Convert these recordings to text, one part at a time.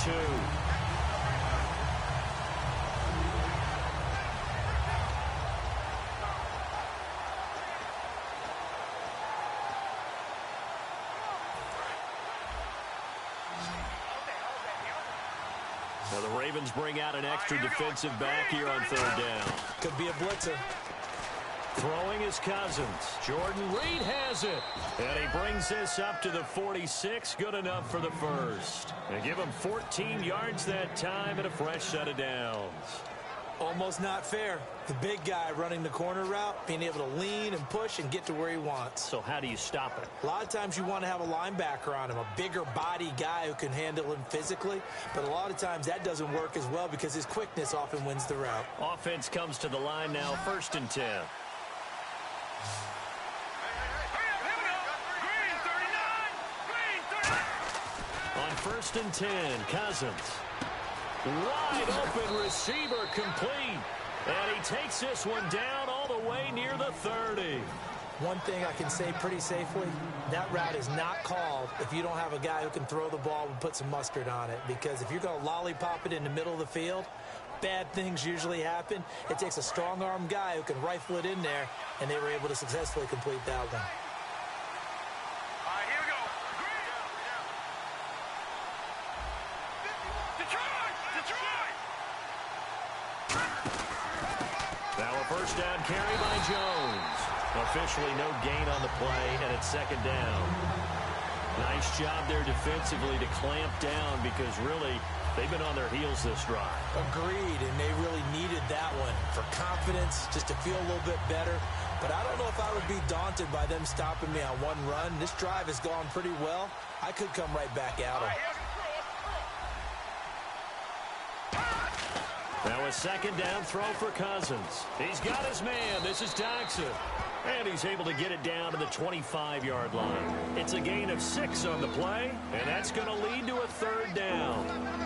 2. Now the Ravens bring out an extra defensive back here on 3rd down. Could be a blitzer. Throwing is Cousins. Jordan Reed has it. And he brings this up to the 46. Good enough for the first. And give him 14 yards that time and a fresh set of downs. Almost not fair. The big guy running the corner route, being able to lean and push and get to where he wants. So how do you stop it? A lot of times you want to have a linebacker on him, a bigger body guy who can handle him physically. But a lot of times that doesn't work as well because his quickness often wins the route. Offense comes to the line now, 1st and 10. On 1st and 10, Cousins. Wide open receiver complete. And he takes this one down all the way near the 30. One thing I can say pretty safely, that route is not called if you don't have a guy who can throw the ball and put some mustard on it. Because if you're going to lollipop it in the middle of the field, bad things usually happen. It takes a strong-arm guy who can rifle it in there, and they were able to successfully complete that one. Now a first down carry by Jones. Officially no gain on the play, and it's 2nd down. Nice job there defensively to clamp down because really they've been on their heels this drive. Agreed, and they really needed that one for confidence, just to feel a little bit better. But I don't know if I would be daunted by them stopping me on one run. This drive has gone pretty well. I could come right back at them. Now a 2nd down throw for Cousins. He's got his man. This is Dodson. And he's able to get it down to the 25-yard line. It's a gain of 6 on the play, and that's going to lead to a 3rd down.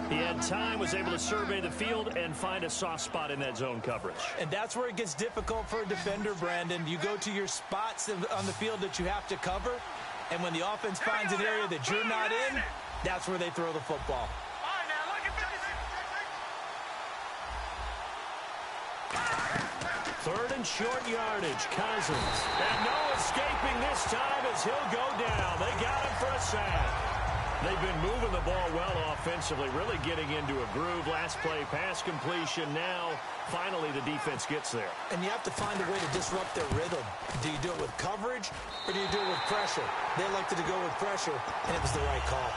He had time, was able to survey the field and find a soft spot in that zone coverage. And that's where it gets difficult for a defender, Brandon. You go to your spots on the field that you have to cover, and when the offense finds an area that you're not in, that's where they throw the football. 3rd and short yardage, Cousins. And no escaping this time as he'll go down. They got him for a sack. They've been moving the ball well offensively, really getting into a groove. Last play, pass completion. Now, finally, the defense gets there. And you have to find a way to disrupt their rhythm. Do you do it with coverage, or do you do it with pressure? They elected to go with pressure, and it was the right call.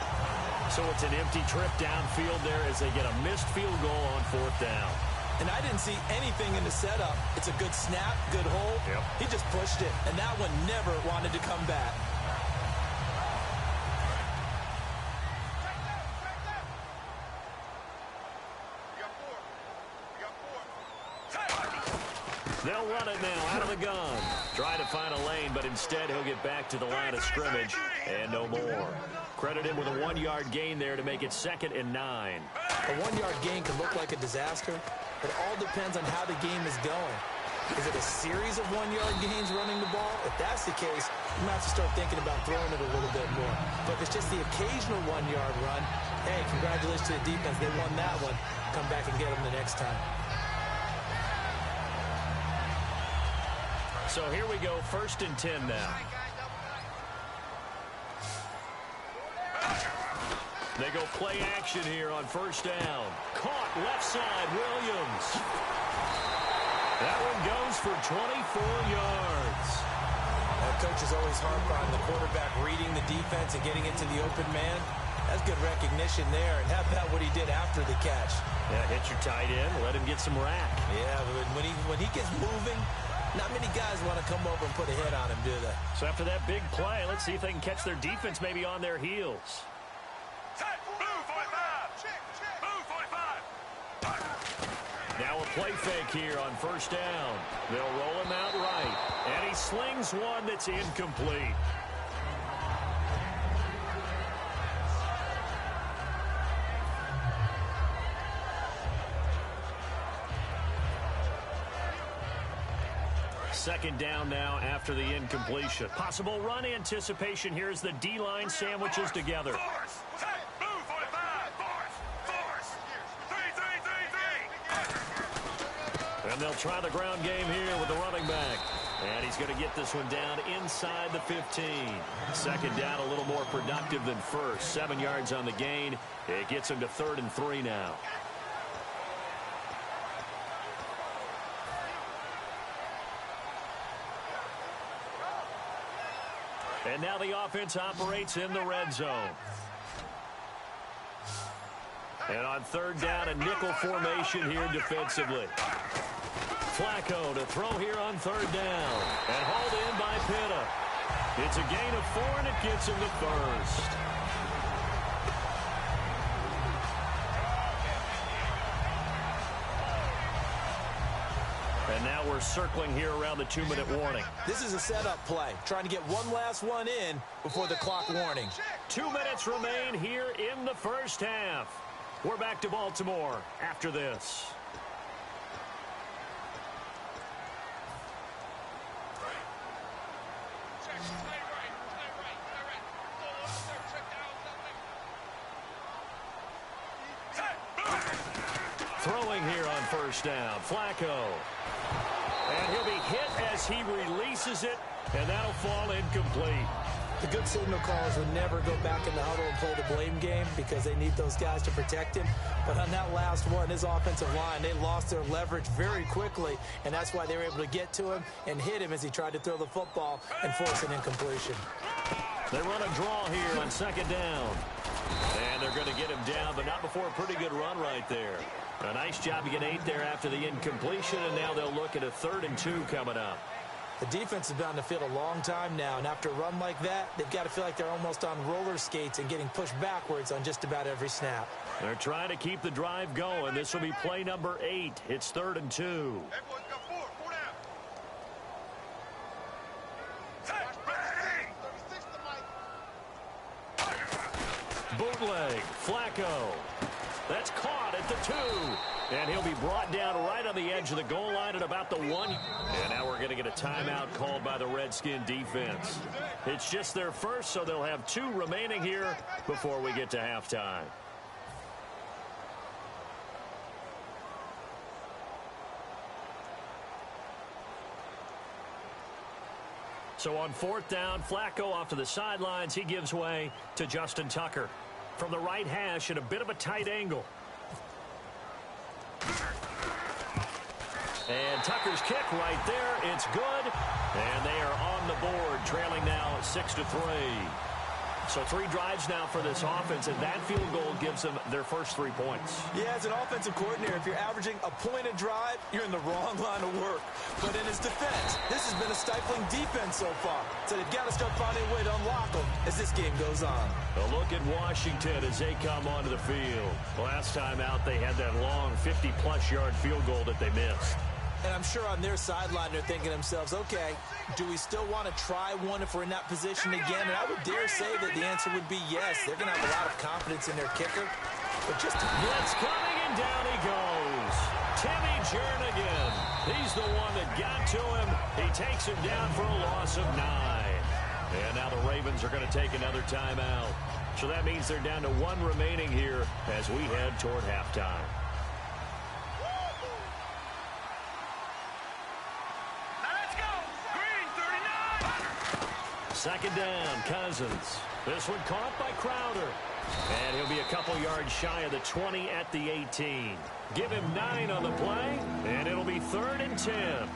So it's an empty trip downfield there as they get a missed field goal on 4th down. And I didn't see anything in the setup. It's a good snap, good hold. Yep. He just pushed it, and that one never wanted to come back. They'll run it now out of the gun. Try to find a lane, but instead he'll get back to the line of scrimmage and no more. Credit him with a 1-yard gain there to make it 2nd and 9. A 1-yard gain can look like a disaster. It all depends on how the game is going. Is it a series of 1-yard gains running the ball? If that's the case, you might have to start thinking about throwing it a little bit more. But if it's just the occasional 1-yard run, hey, congratulations to the defense. They won that one. Come back and get them the next time. So here we go, 1st and 10 now. They go play action here on 1st down. Caught left side, Williams. That one goes for 24 yards. Coach is always harp on the quarterback reading the defense and getting into the open man. That's good recognition there. And how about what he did after the catch? Yeah, hit your tight end, let him get some rack. Yeah, but when he gets moving, not many guys want to come over and put a hit on him, do they? So after that big play, let's see if they can catch their defense maybe on their heels. Now a play fake here on 1st down. They'll roll him out right. And he slings one that's incomplete. Second down now after the incompletion. Possible run anticipation here as the D-line sandwiches together. And they'll try the ground game here with the running back. And he's going to get this one down inside the 15. Second down, a little more productive than first. 7 yards on the gain. It gets him to 3rd and 3 now. And now the offense operates in the red zone. And on 3rd down, a nickel formation here defensively. Flacco to throw here on 3rd down. And hauled in by Pitta. It's a gain of 4, and it gets him to 1st. And now we're circling here around the 2-minute warning. This is a setup play, trying to get one last one in before the clock warning. 2 minutes remain here in the first half. We're back to Baltimore after this. Throwing here on 1st down, Flacco. And he'll be hit as he releases it, and that'll fall incomplete. The good signal callers would never go back in the huddle and play the blame game because they need those guys to protect him. But on that last one, his offensive line, they lost their leverage very quickly, and that's why they were able to get to him and hit him as he tried to throw the football and force an incompletion. They run a draw here on 2nd down. And they're going to get him down, but not before a pretty good run right there. A nice job to get 8 there after the incompletion, and now they'll look at a 3rd and 2 coming up. The defense has been on the field a long time now, and after a run like that, they've got to feel like they're almost on roller skates and getting pushed backwards on just about every snap. They're trying to keep the drive going. This will be play number 8. It's 3rd and 2. Bootleg, Flacco. That's caught at the 2. And he'll be brought down right on the edge of the goal line at about the 1. And now we're going to get a timeout called by the Redskin defense. It's just their first, so they'll have 2 remaining here before we get to halftime. So on 4th down, Flacco off to the sidelines. He gives way to Justin Tucker. From the right hash at a bit of a tight angle. And Tucker's kick right there. It's good. And they are on the board, trailing now 6-3. So 3 drives now for this offense, and that field goal gives them their first 3 points. Yeah, as an offensive coordinator, if you're averaging a point a drive, you're in the wrong line of work. But in his defense, this has been a stifling defense so far. So they've got to start finding a way to unlock them as this game goes on. A look at Washington as they come onto the field. Last time out, they had that long 50-plus yard field goal that they missed. And I'm sure on their sideline they're thinking to themselves, okay, do we still want to try one if we're in that position again? And I would dare say that the answer would be yes. They're going to have a lot of confidence in their kicker. But just blitz coming, and down he goes. Timmy Jernigan. He's the one that got to him. He takes him down for a loss of 9. And now the Ravens are going to take another timeout. So that means they're down to 1 remaining here as we head toward halftime. Second down, Cousins. This one caught by Crowder. And he'll be a couple yards shy of the 20 at the 18. Give him 9 on the play, and it'll be 3rd and 10.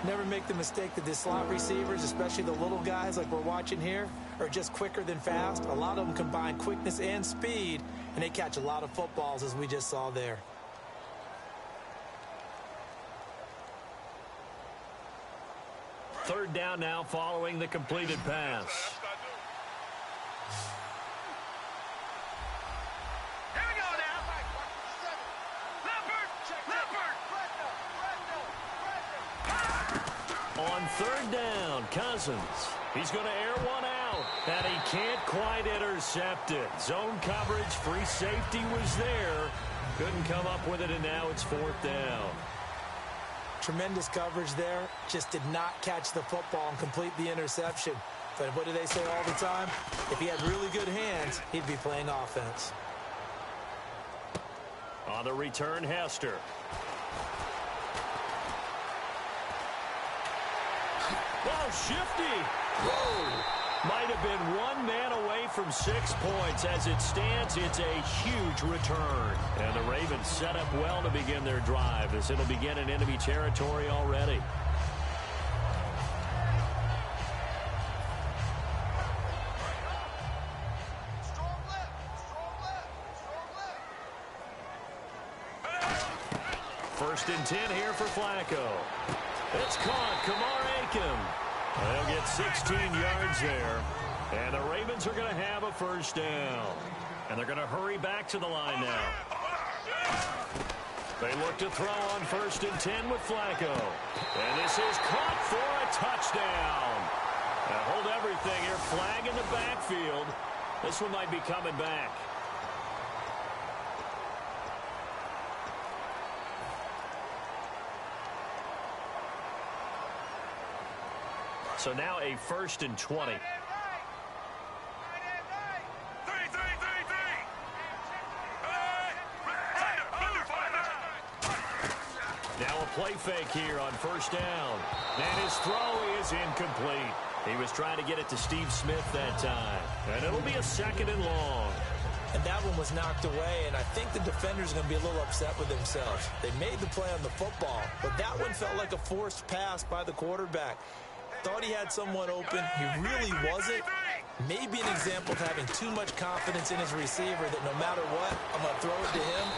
Never make the mistake that the slot receivers, especially the little guys like we're watching here, are just quicker than fast. A lot of them combine quickness and speed, and they catch a lot of footballs, as we just saw there. Third down now following the completed pass. Here we go now. Leopard. On 3rd down, Cousins. He's going to air one out, and he can't quite intercept it. Zone coverage, free safety was there. Couldn't come up with it, and now it's 4th down. Tremendous coverage there. Just did not catch the football and complete the interception. But what do they say all the time? If he had really good hands, he'd be playing offense. On the return, Hester. Oh, shifty. Whoa. Might have been one man away from 6 points. As it stands, it's a huge return. And the Ravens set up well to begin their drive, as it'll begin in enemy territory already. First and 10 here for Flacco. It's caught. Kamar Aiken. They'll get 16 yards there. And the Ravens are going to have a first down. And they're going to hurry back to the line now. They look to throw on first and 10 with Flacco. And this is caught for a touchdown. Now hold everything here. Flag in the backfield. This one might be coming back. So now a first and 20. Now a play fake here on first down. And his throw is incomplete. He was trying to get it to Steve Smith that time. And it'll be a second and long. And that one was knocked away, and I think the defenders are going to be a little upset with themselves. They made the play on the football, but that one felt like a forced pass by the quarterback. Thought he had someone open. He really wasn't. Maybe an example of having too much confidence in his receiver that no matter what, I'm going to throw it to him.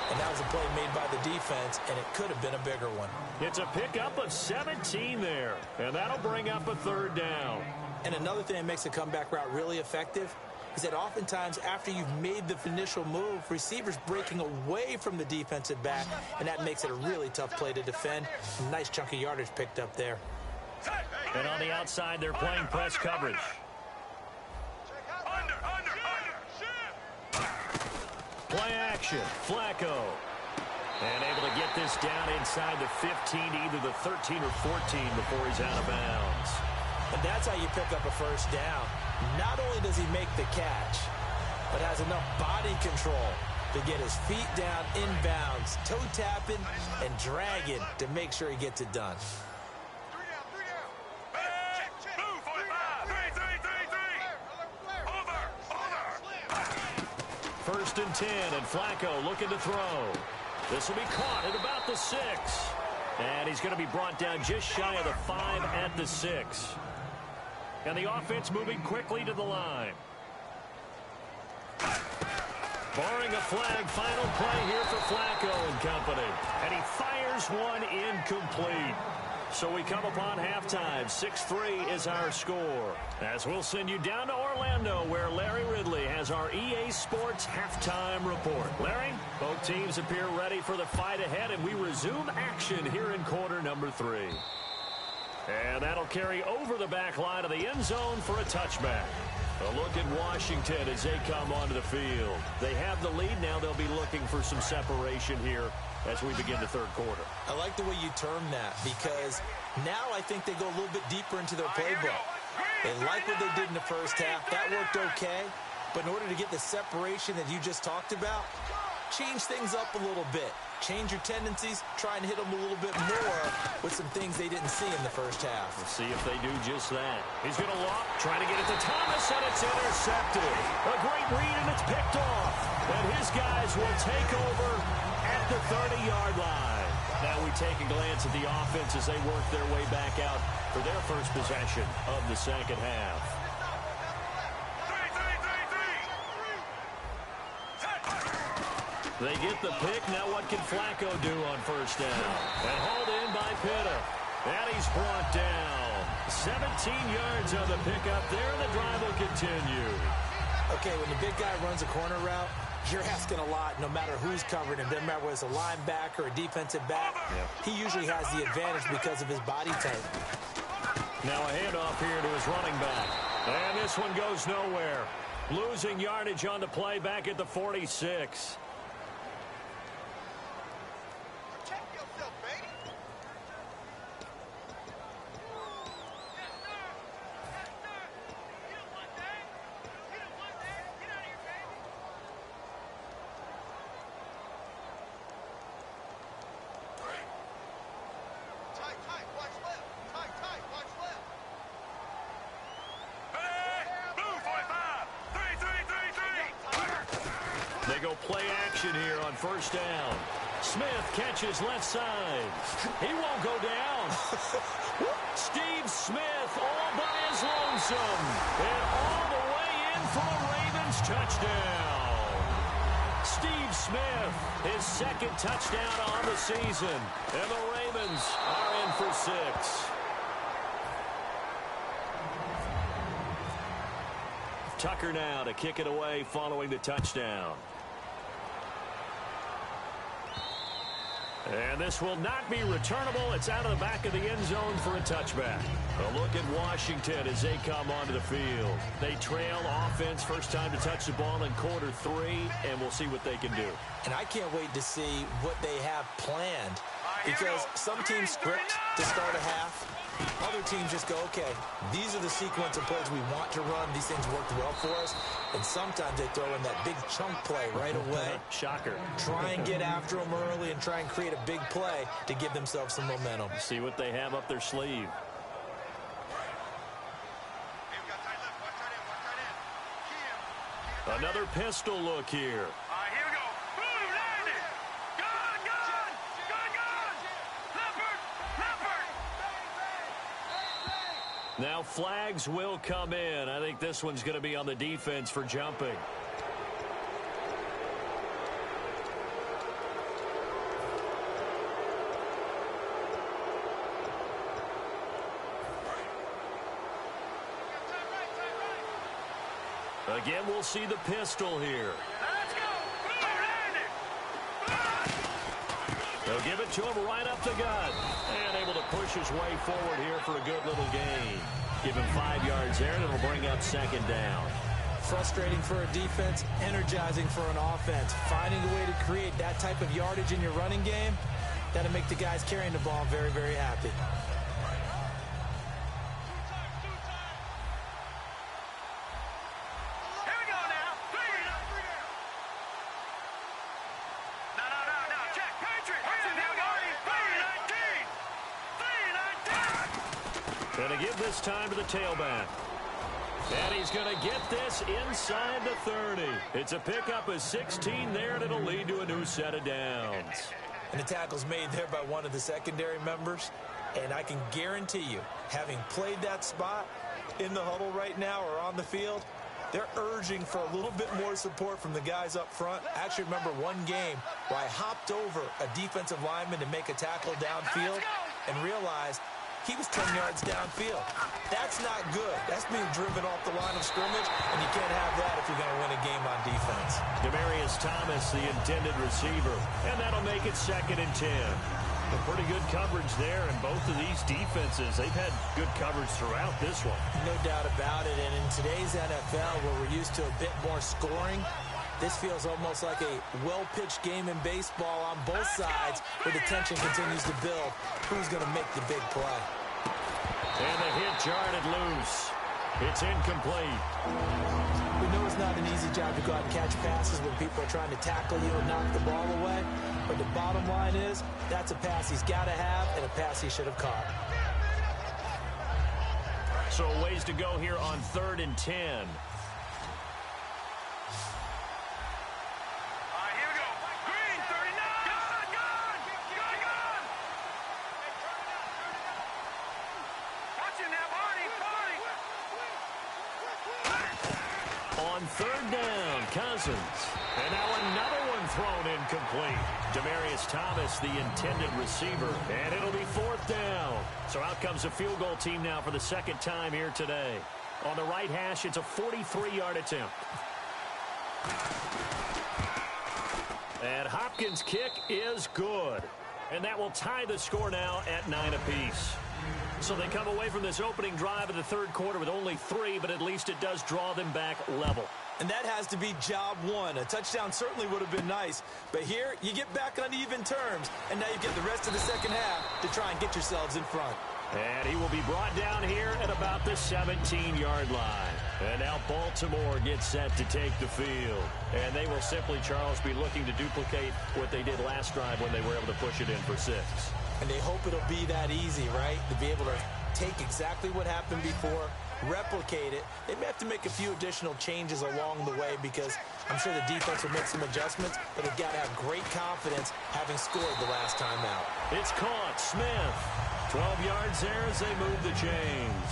And that was a play made by the defense, and it could have been a bigger one. It's a pickup of 17 there, and that'll bring up a third down. And another thing that makes a comeback route really effective is that oftentimes after you've made the initial move, receivers breaking away from the defensive back, and that makes it a really tough play to defend. Nice chunk of yardage picked up there. And on the outside, they're playing press coverage. Play action. Flacco. And able to get this down inside the 15, either the 13 or 14 before he's out of bounds. And that's how you pick up a first down. Not only does he make the catch, but has enough body control to get his feet down inbounds, toe tapping and dragging to make sure he gets it done. First and 10, and Flacco looking to throw. This will be caught at about the 6. And he's going to be brought down just shy of the 5 at the 6. And the offense moving quickly to the line. Barring a flag, final play here for Flacco and company. And he fires one incomplete. So we come upon halftime. 6-3 is our score. As we'll send you down to Orlando, where Larry Ridley has our EA Sports halftime report. Larry, both teams appear ready for the fight ahead, and we resume action here in quarter number 3. And that'll carry over the back line of the end zone for a touchback. A look at Washington as they come onto the field. They have the lead. Now they'll be looking for some separation here as we begin the third quarter. I like the way you term that, because now I think they go a little bit deeper into their playbook. They like what they did in the first half. That worked okay. But in order to get the separation that you just talked about, change things up a little bit. Change your tendencies, try and hit them a little bit more with some things they didn't see in the first half. We'll see if they do just that. He's going to lock, trying to get it to Thomas, and it's intercepted. A great read, and it's picked off. And his guys will take over at the 30-yard line. Now we take a glance at the offense as they work their way back out for their first possession of the second half. They get the pick. Now what can Flacco do on first down? And hauled in by Pitta. And he's brought down. 17 yards on the pickup there, and the drive will continue. Okay, when the big guy runs a corner route, you're asking a lot no matter who's covering him. Doesn't matter whether it's a linebacker or a defensive back. He usually has the advantage because of his body type. Now a handoff here to his running back. And this one goes nowhere. Losing yardage on the play back at the 46. They go play action here on first down. Smith catches left side. He won't go down. Steve Smith all by his lonesome. And all the way in for a Ravens touchdown. Steve Smith, his second touchdown on the season. And the Ravens are in for 6. Tucker now to kick it away following the touchdown. And this will not be returnable. It's out of the back of the end zone for a touchback. A look at Washington as they come onto the field. They trail offense, first time to touch the ball in quarter 3, and we'll see what they can do. And I can't wait to see what they have planned, because some teams script to start a half. Other teams just go, okay, these are the sequence of plays we want to run. These things worked well for us. And sometimes they throw in that big chunk play right away. Shocker. Try and get after them early and try and create a big play to give themselves some momentum. See what they have up their sleeve. Another pistol look here. Here we go. Boom, landed. Gone. Leopard. Now flags will come in. I think this one's going to be on the defense for jumping. Again, we'll see the pistol here. Let's go. Boom, landed. They'll give it to him right up the gut. And able to push his way forward here for a good little gain. Give him 5 yards there, and it'll bring up second down. Frustrating for a defense, energizing for an offense. Finding a way to create that type of yardage in your running game, that'll make the guys carrying the ball very, very happy. Going to give this time to the tailback. And he's going to get this inside the 30. It's a pickup of 16 there, and it'll lead to a new set of downs. And the tackle's made there by one of the secondary members. And I can guarantee you, having played that spot in the huddle right now or on the field, they're urging for a little bit more support from the guys up front. I actually remember one game where I hopped over a defensive lineman to make a tackle downfield and realized he was 10 yards downfield. That's not good. That's being driven off the line of scrimmage, and you can't have that if you're going to win a game on defense. Demaryius Thomas, the intended receiver, and that'll make it 2nd and 10. A pretty good coverage there, and both of these defenses, they've had good coverage throughout this one. No doubt about it, and in today's NFL, where we're used to a bit more scoring, this feels almost like a well-pitched game in baseball on both sides, where the tension continues to build. Who's going to make the big play? And the hit jarred loose. It's incomplete. We know it's not an easy job to go out and catch passes when people are trying to tackle you and knock the ball away. But the bottom line is, that's a pass he's got to have and a pass he should have caught. So ways to go here on 3rd and 10. On 3rd down, Cousins. And now another one thrown incomplete. Demaryius Thomas, the intended receiver. And it'll be 4th down. So out comes the field goal team now for the 2nd time here today. On the right hash, it's a 43-yard attempt. And Hopkins' kick is good. And that will tie the score now at 9 apiece. So they come away from this opening drive of the 3rd quarter with only 3, but at least it does draw them back level. And that has to be job one. A touchdown certainly would have been nice. But here, you get back on even terms, and now you get the rest of the second half to try and get yourselves in front. And he will be brought down here at about the 17-yard line. And now Baltimore gets set to take the field. And they will simply, Charles, be looking to duplicate what they did last drive when they were able to push it in for 6. And they hope it'll be that easy, right? To be able to take exactly what happened before, replicate it. They may have to make a few additional changes along the way because I'm sure the defense will make some adjustments, but they've got to have great confidence having scored the last time out. It's caught. Smith. 12 yards there as they move the chains.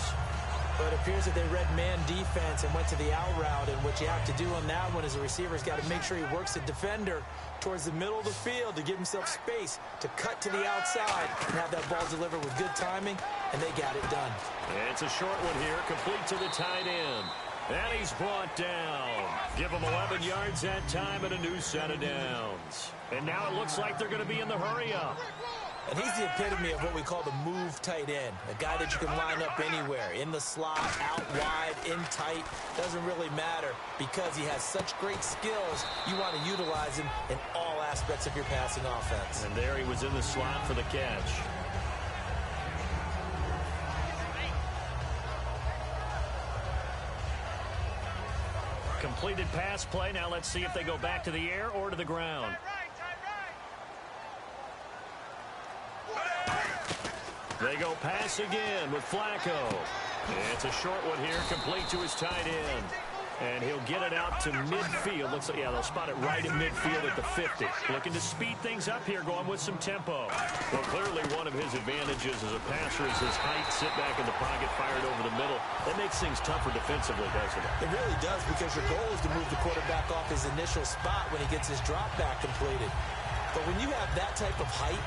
But it appears that they read man defense and went to the out route, and what you have to do on that one is the receiver's got to make sure he works the defender towards the middle of the field to give himself space to cut to the outside and have that ball delivered with good timing, and they got it done. And it's a short one here, complete to the tight end. And he's brought down. Give him 11 yards that time and a new set of downs. And now it looks like they're going to be in the hurry-up. And he's the epitome of what we call the move tight end, a guy that you can line up anywhere, in the slot, out wide, in tight, doesn't really matter because he has such great skills. You want to utilize him in all aspects of your passing offense. And there he was in the slot for the catch. Completed pass play. Now let's see if they go back to the air or to the ground. They go pass again with Flacco. It's a short one here, complete to his tight end. And he'll get it out to midfield. Looks like, yeah, they'll spot it right at midfield at the 50. Looking to speed things up here, going with some tempo. Well, clearly one of his advantages as a passer is his height, sit back in the pocket, fired over the middle. That makes things tougher defensively, doesn't it? It really does, because your goal is to move the quarterback off his initial spot when he gets his drop back completed. But when you have that type of height,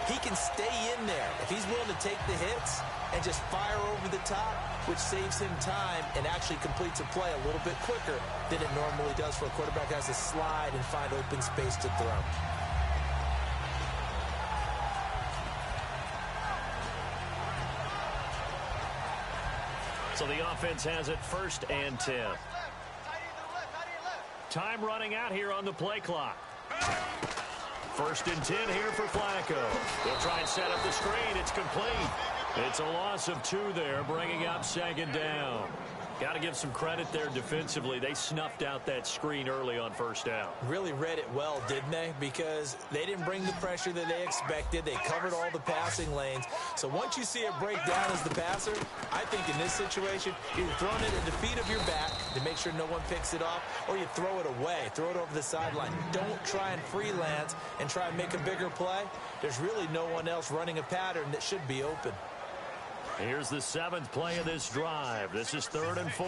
he can stay in there if he's willing to take the hits and just fire over the top, which saves him time and actually completes a play a little bit quicker than it normally does for a quarterback that has to slide and find open space to throw. So the offense has it 1st and 10. Time running out here on the play clock. 1st and 10 here for Flacco. He'll try and set up the screen. It's complete. It's a loss of 2 there, bringing up 2nd down. Got to give some credit there defensively. They snuffed out that screen early on 1st down. Really read it well, didn't they? Because they didn't bring the pressure that they expected. They covered all the passing lanes. So once you see it break down as the passer, I think in this situation, you're throwing it at the feet of your back to make sure no one picks it off, or you throw it away, throw it over the sideline. Don't try and freelance and try and make a bigger play. There's really no one else running a pattern that should be open. Here's the 7th play of this drive. This is 3rd and 4.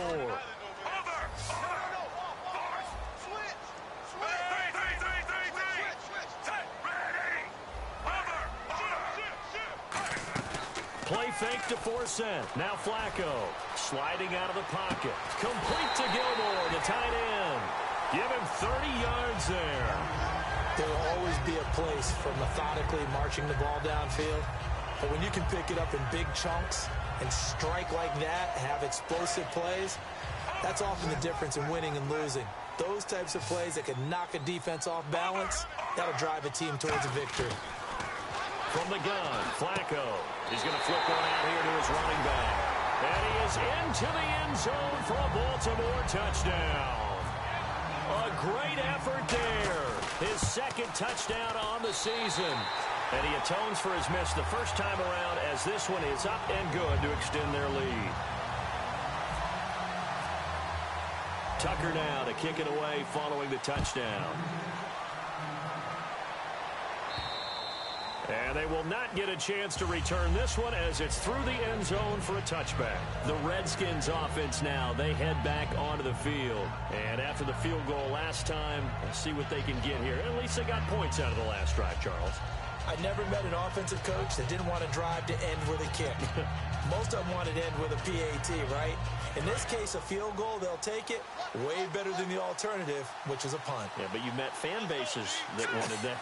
Play fake to force it. Now Flacco sliding out of the pocket. Complete to Gilmore, the tight end. Give him 30 yards there. There will always be a place for methodically marching the ball downfield. But when you can pick it up in big chunks and strike like that, have explosive plays, that's often the difference in winning and losing. Those types of plays that can knock a defense off balance, that'll drive a team towards a victory. From the gun, Flacco. He's going to flip one out here to his running back. And he is into the end zone for a Baltimore touchdown. A great effort there. His 2nd touchdown on the season. And he atones for his miss the first time around, as this one is up and good to extend their lead. Tucker now to kick it away following the touchdown. And they will not get a chance to return this one as it's through the end zone for a touchback. The Redskins offense now, they head back onto the field. And after the field goal last time, let's see what they can get here. At least they got points out of the last drive, Charles. I never met an offensive coach that didn't want to drive to end with a kick. Most of them wanted to end with a PAT, right? In this case, a field goal, they'll take it. Way better than the alternative, which is a punt. Yeah, but you met fan bases that wanted that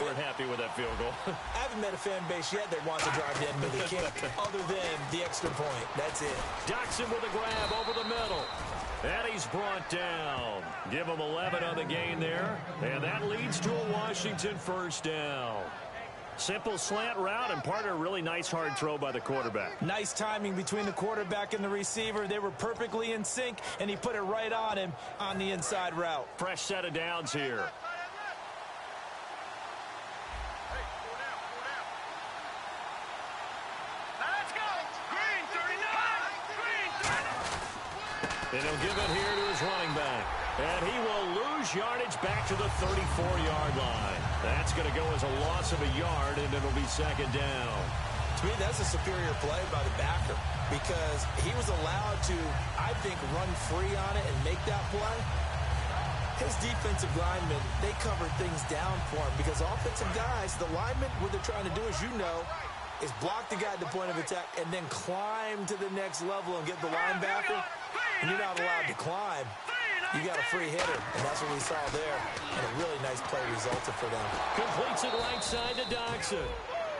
weren't happy with that field goal. I haven't met a fan base yet that wants to drive to end with a kick, other than the extra point. That's it. Doxson with a grab over the middle. And he's brought down. Give him 11 on the gain there. And that leads to a Washington 1st down. Simple slant route and part of a really nice hard throw by the quarterback. Nice timing between the quarterback and the receiver. They were perfectly in sync, and he put it right on him on the inside route. Fresh set of downs here. And he'll give it here to his running back. And he will lose yardage back to the 34-yard line. That's going to go as a loss of a yard, and it'll be second down. To me, that's a superior play by the backer because he was allowed to, I think, run free on it and make that play. His defensive linemen, they covered things down for him because offensive guys, the linemen, what they're trying to do, as you know, is block the guy at the point of attack and then climb to the next level and get the linebacker. And you're not allowed to climb. You got a free hitter, and that's what we saw there. And a really nice play resulted for them. Completes it right side to Doxson.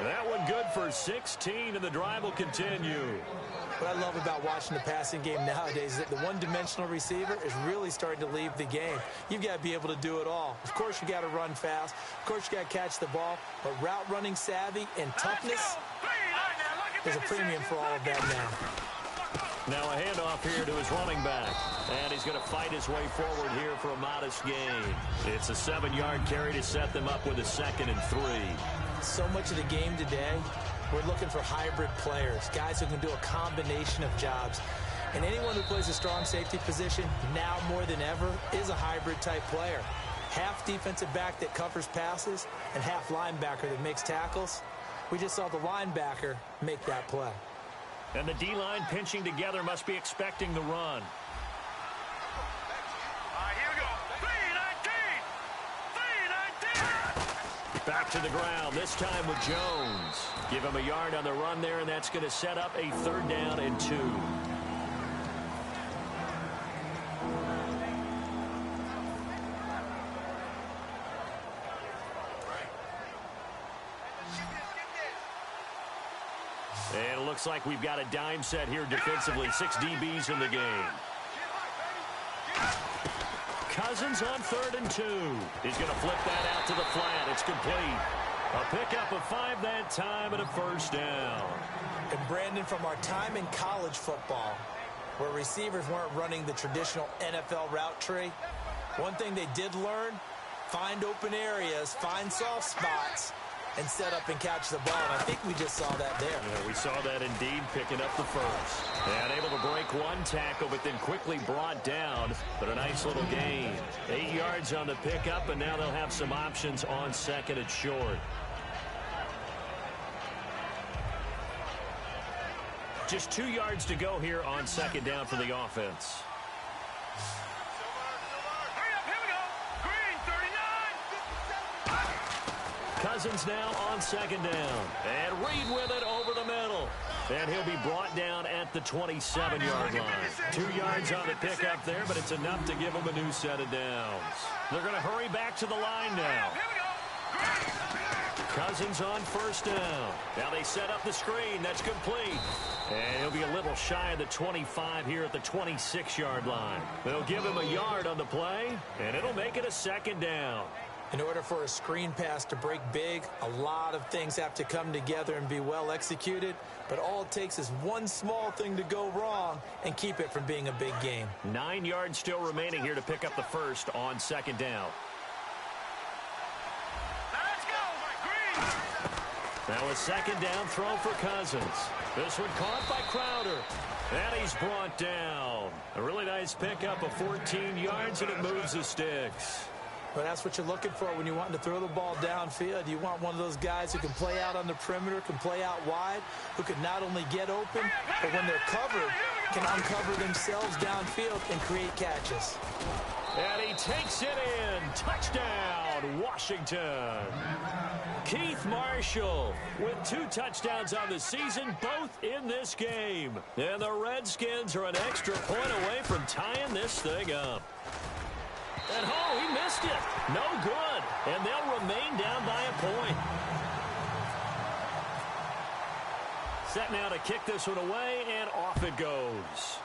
That one good for 16, and the drive will continue. What I love about watching the passing game nowadays is that the one-dimensional receiver is really starting to leave the game. You've got to be able to do it all. Of course, you got to run fast. Of course, you got to catch the ball. But route running savvy and toughness, there's a premium for all of that now. Now a handoff here to his running back. And he's going to fight his way forward here for a modest gain. It's a 7-yard carry to set them up with a 2nd and 3. So much of the game today, we're looking for hybrid players, guys who can do a combination of jobs. And anyone who plays a strong safety position, now more than ever, is a hybrid-type player. Half defensive back that covers passes and half linebacker that makes tackles. We just saw the linebacker make that play. And the D-line pinching together must be expecting the run. Here we go. 3-19. Back to the ground, this time with Jones. Give him a yard on the run there, and that's going to set up a 3rd down and 2. And it looks like we've got a dime set here defensively. 6 DBs in the game. Cousins on 3rd and 2. He's going to flip that out to the flat. It's complete. A pickup of 5 that time and a 1st down. And Brandon, from our time in college football, where receivers weren't running the traditional NFL route tree, one thing they did learn, find open areas, find soft spots, and set up and catch the ball. And I think we just saw that there. Yeah, we saw that indeed, picking up the 1st. And able to break one tackle, but then quickly brought down. But a nice little gain. 8 yards on the pickup, and now they'll have some options on 2nd and short. Just 2 yards to go here on 2nd down for the offense. Cousins now on 2nd down. And Reed with it over the middle. And he'll be brought down at the 27-yard line. 2 yards on the pickup there, but it's enough to give them a new set of downs. They're going to hurry back to the line now. Cousins on 1st down. Now they set up the screen. That's complete. And he'll be a little shy of the 25 here at the 26-yard line. They'll give him a yard on the play, and it'll make it a 2nd down. In order for a screen pass to break big, a lot of things have to come together and be well executed. But all it takes is one small thing to go wrong and keep it from being a big game. 9 yards still remaining here to pick up the 1st on 2nd down. Let's go, Green. Now a 2nd down throw for Cousins. This one caught by Crowder. And he's brought down. A really nice pickup of 14 yards, and it moves the sticks. But that's what you're looking for when you want to throw the ball downfield. You want one of those guys who can play out on the perimeter, can play out wide, who can not only get open, but when they're covered, can uncover themselves downfield and create catches. And he takes it in. Touchdown, Washington. Keith Marshall with 2 touchdowns on the season, both in this game. And the Redskins are an extra point away from tying this thing up. And oh, he missed it. No good. And they'll remain down by a point. Set now to kick this one away, and off it goes.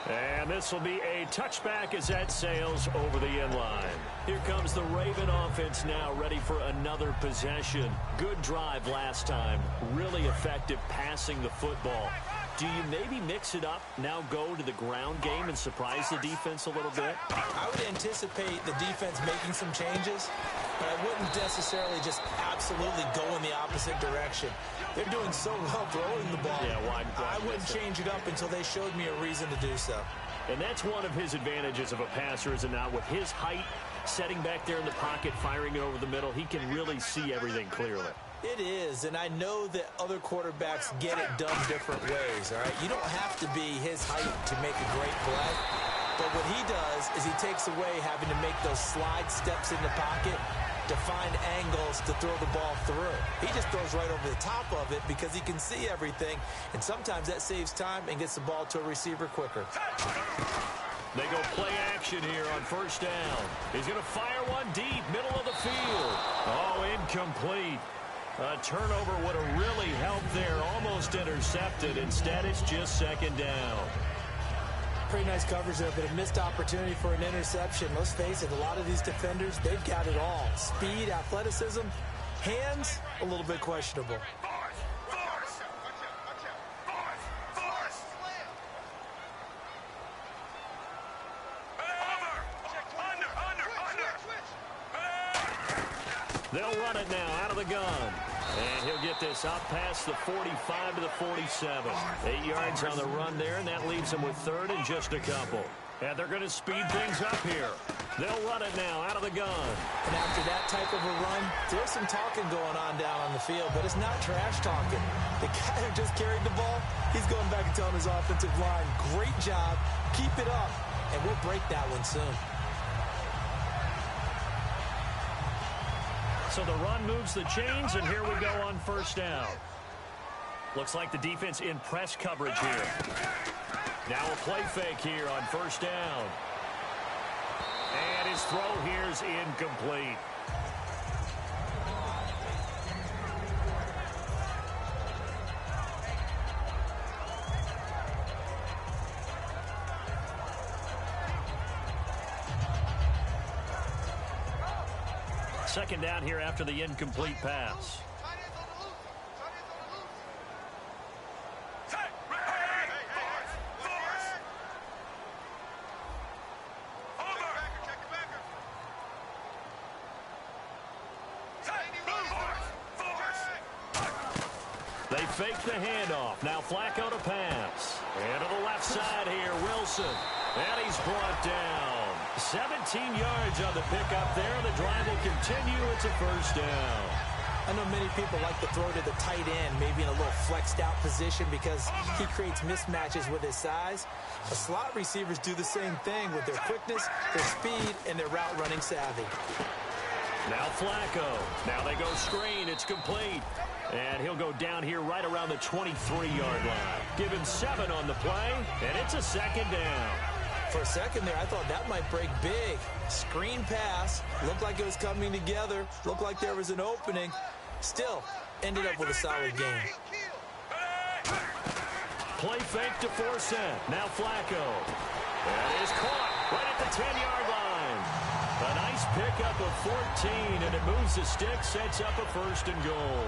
And this will be a touchback as that sails over the end line. Here comes the Raven offense now, ready for another possession. Good drive last time. Really effective passing the football. Do you maybe mix it up, now go to the ground game and surprise the defense a little bit? I would anticipate the defense making some changes. but I wouldn't necessarily just absolutely go in the opposite direction. They're doing so well throwing the ball. Yeah, why I wouldn't change it up until they showed me a reason to do so. And that's one of his advantages of a passer, is it not? With his height, setting back there in the pocket, firing it over the middle, he can really see everything clearly. It is, and I know that other quarterbacks get it done different ways, all right? You don't have to be his height to make a great play, but what he does is he takes away having to make those slide steps in the pocket to find angles to throw the ball through. He just throws right over the top of it because he can see everything, and sometimes that saves time and gets the ball to a receiver quicker. They go play action here on first down. He's going to fire one deep, middle of the field. Oh, incomplete. A turnover would have really helped there, almost intercepted. Instead, it's just second down. Pretty nice coverage there, but a missed opportunity for an interception. Let's face it, a lot of these defenders, they've got it all. Speed, athleticism, hands, a little bit questionable. They'll run it now out of the gun. And he'll get this up past the 45 to the 47. 8 yards on the run there, and that leaves him with third and just a couple. And they're going to speed things up here. They'll run it now out of the gun. And after that type of a run, there's some talking going on down on the field, but it's not trash talking. The guy who just carried the ball, he's going back and telling his offensive line, great job, keep it up, and we'll break that one soon. So the run moves the chains, and here we go on first down. Looks like the defense in press coverage here. Now a play fake here on first down. And his throw here's incomplete. Second down here after the incomplete pass. They fake the handoff. Now Flacco to pass. And to the left side here, Wilson. And he's brought down. 17 yards on the pickup there. The drive will continue. It's a first down. I know many people like to throw to the tight end, maybe in a little flexed out position because he creates mismatches with his size. The slot receivers do the same thing with their quickness, their speed, and their route running savvy. Now Flacco. Now they go screen. It's complete. And he'll go down here right around the 23-yard line. Give him 7 on the play, and it's a second down. For a second there, I thought that might break big. Screen pass. Looked like it was coming together. Looked like there was an opening. Still, ended up with a solid game. Play fake to force it. Now Flacco. That is caught right at the 10-yard line. A nice pickup of 14, and it moves the stick, sets up a first and goal.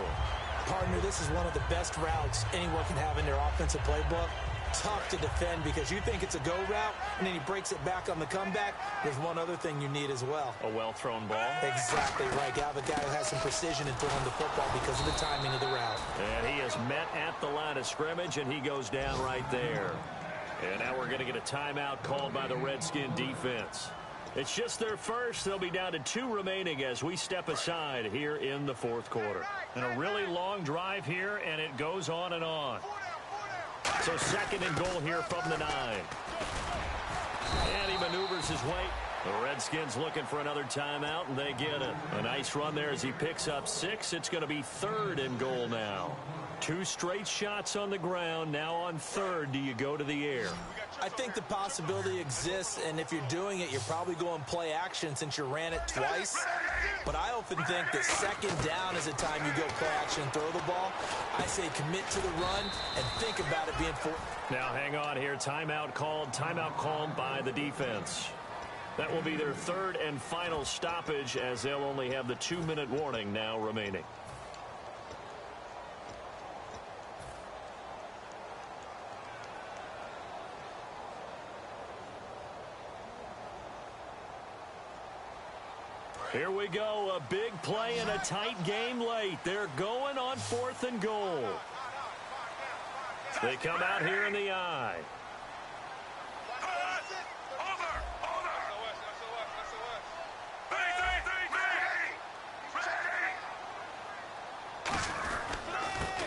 Partner, this is one of the best routes anyone can have in their offensive playbook. Tough to defend because you think it's a go route, and then he breaks it back on the comeback. There's one other thing you need as well. A well-thrown ball. Exactly right. You have a guy who has some precision in throwing the football because of the timing of the route. And he is met at the line of scrimmage, and he goes down right there. And now we're going to get a timeout called by the Redskin defense. It's just their first. They'll be down to 2 remaining as we step aside here in the fourth quarter. And a really long drive here, and it goes on and on. So second and goal here from the 9. And he maneuvers his way. The Redskins looking for another timeout, and they get it. A nice run there as he picks up 6. It's going to be third and goal now. 2 straight shots on the ground. Now on third, do you go to the air? I think the possibility exists, and if you're doing it, you're probably going play action since you ran it twice. But I often think that second down is the time you go play action and throw the ball. I say commit to the run and think about it being fourth. Now hang on here. Timeout called by the defense. That will be their third and final stoppage as they'll only have the 2-minute warning now remaining. Here we go, a big play in a tight game late. They're going on 4th and goal. They come out here in the I.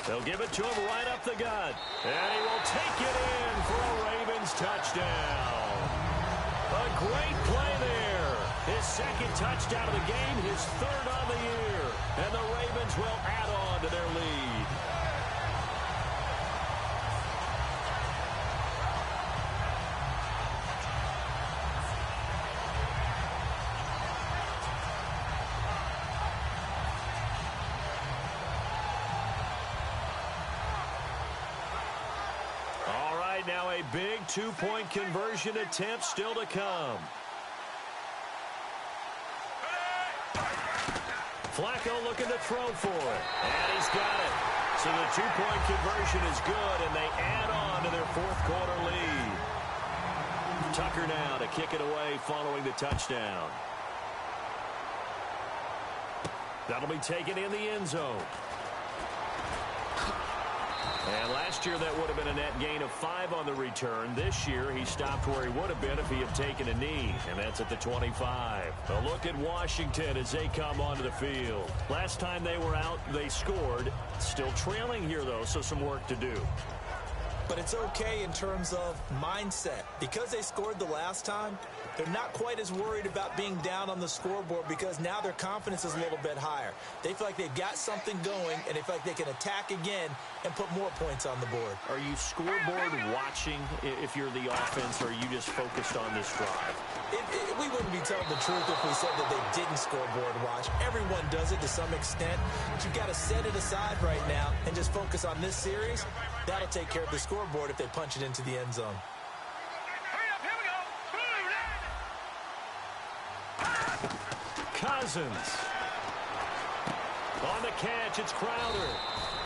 They'll give it to him right up the gut. And he will take it in for a Ravens touchdown. A great play there. His second touchdown of the game, his 3rd on the year. And the Ravens will add on to their lead. Now a big 2-point conversion attempt still to come. Flacco looking to throw for it. And he's got it. So the 2-point conversion is good, and they add on to their 4th quarter lead. Tucker now to kick it away following the touchdown. That'll be taken in the end zone. And last year, that would have been a net gain of 5 on the return. This year, he stopped where he would have been if he had taken a knee, and that's at the 25. A look at Washington as they come onto the field. Last time they were out, they scored. Still trailing here, though, so some work to do. But it's okay in terms of mindset. Because they scored the last time, they're not quite as worried about being down on the scoreboard because now their confidence is a little bit higher. They feel like they've got something going, and they feel like they can attack again and put more points on the board. Are you scoreboard watching if you're the offense, or are you just focused on this drive? We wouldn't be telling the truth if we said that they didn't scoreboard watch. Everyone does it to some extent, but you've got to set it aside right now and just focus on this series. That'll take care of the scoreboard if they punch it into the end zone. Cousins. On the catch, it's Crowder.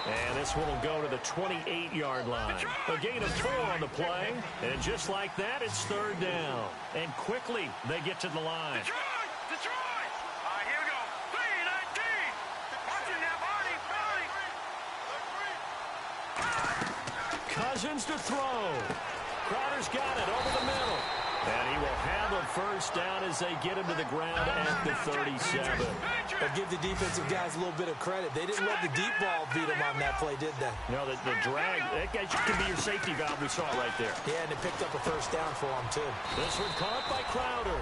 And this one will go to the 28-yard line. A gain of 4 on the play. And just like that, it's 3rd down. And quickly, they get to the line. Detroit! All right, here we go. 3-19. Watching that body. Cousins to throw. Crowder's got it over the middle. And he will have a 1st down as they get him to the ground at the 37. But give the defensive guys a little bit of credit. They didn't let the deep ball beat them on that play, did they? No, the drag, that guy could be your safety valve. We saw it right there. Yeah, and it picked up a 1st down for them, too. This one caught by Crowder.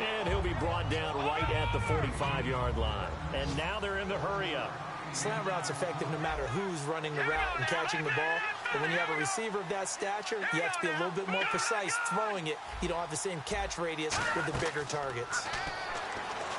And he'll be brought down right at the 45-yard line. And now they're in the hurry-up. Slant route's effective no matter who's running the route and catching the ball. But when you have a receiver of that stature, you have to be a little bit more precise throwing it. You don't have the same catch radius with the bigger targets.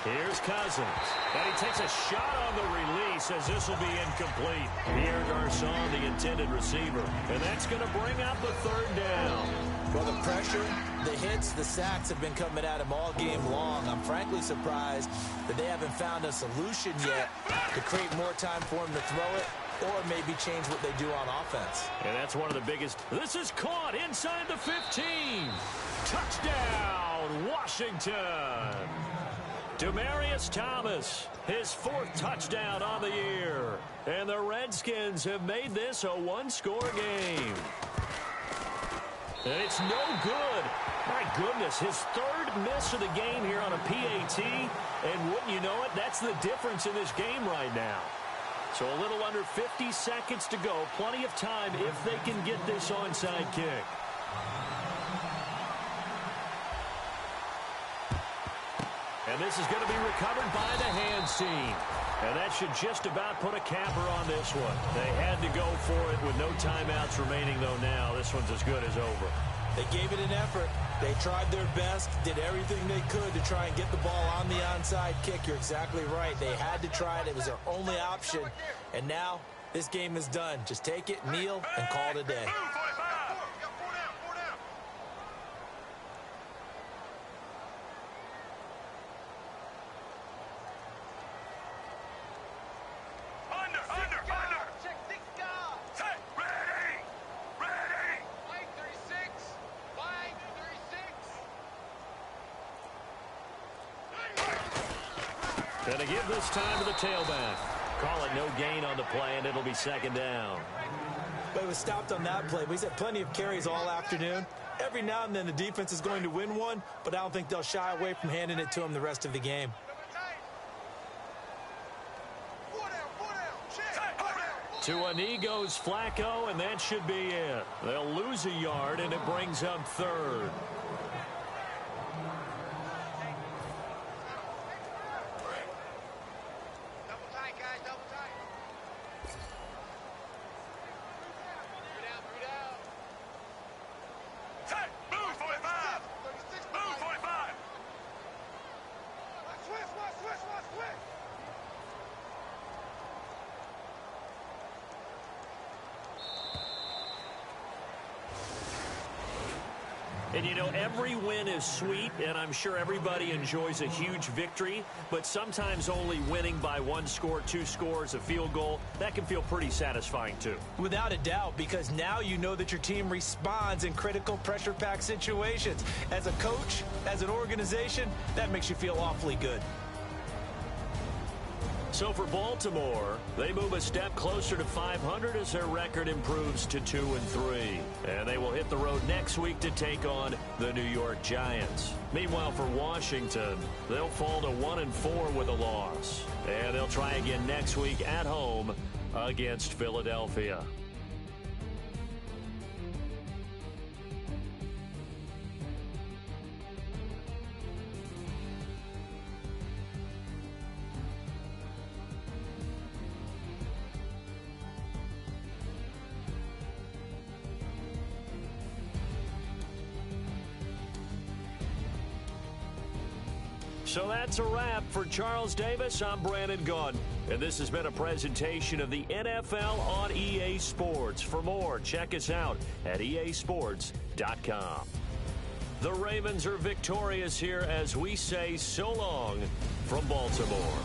Here's Cousins. And he takes a shot on the release as this will be incomplete. Pierre Garçon, the intended receiver. And that's going to bring out the 3rd down. Well, the pressure, the hits, the sacks have been coming at him all game long. I'm frankly surprised that they haven't found a solution yet to create more time for him to throw it or maybe change what they do on offense. And that's one of the biggest. This is caught inside the 15. Touchdown, Washington. Demaryius Thomas, his 4th touchdown on the year. And the Redskins have made this a 1-score game. And it's no good. My goodness, his 3rd miss of the game here on a PAT. And wouldn't you know it, that's the difference in this game right now. So a little under 50 seconds to go. Plenty of time if they can get this onside kick. And this is going to be recovered by the hands team. And that should just about put a capper on this one. They had to go for it with no timeouts remaining, though now. This one's as good as over. They gave it an effort. They tried their best, did everything they could to try and get the ball on the onside kick. You're exactly right. They had to try it. It was their only option. And now this game is done. Just take it, kneel, and call it a day. And to give this time to the tailback. Call it no gain on the play, and it'll be second down. But it was stopped on that play. He's had plenty of carries all afternoon. Every now and then the defense is going to win one, but I don't think they'll shy away from handing it to him the rest of the game. To a knee goes Flacco, and that should be it. They'll lose a yard, and it brings up third. And, you know, every win is sweet, and I'm sure everybody enjoys a huge victory, but sometimes only winning by one score, two scores, a field goal, that can feel pretty satisfying too. Without a doubt, because now you know that your team responds in critical pressure-packed situations. As a coach, as an organization, that makes you feel awfully good. So for Baltimore, they move a step closer to 500 as their record improves to 2-3. And they will hit the road next week to take on the New York Giants. Meanwhile, for Washington, they'll fall to 1-4 with a loss. And they'll try again next week at home against Philadelphia. So that's a wrap. For Charles Davis, I'm Brandon Gunn. And this has been a presentation of the NFL on EA Sports. For more, check us out at easports.com. The Ravens are victorious here as we say so long from Baltimore.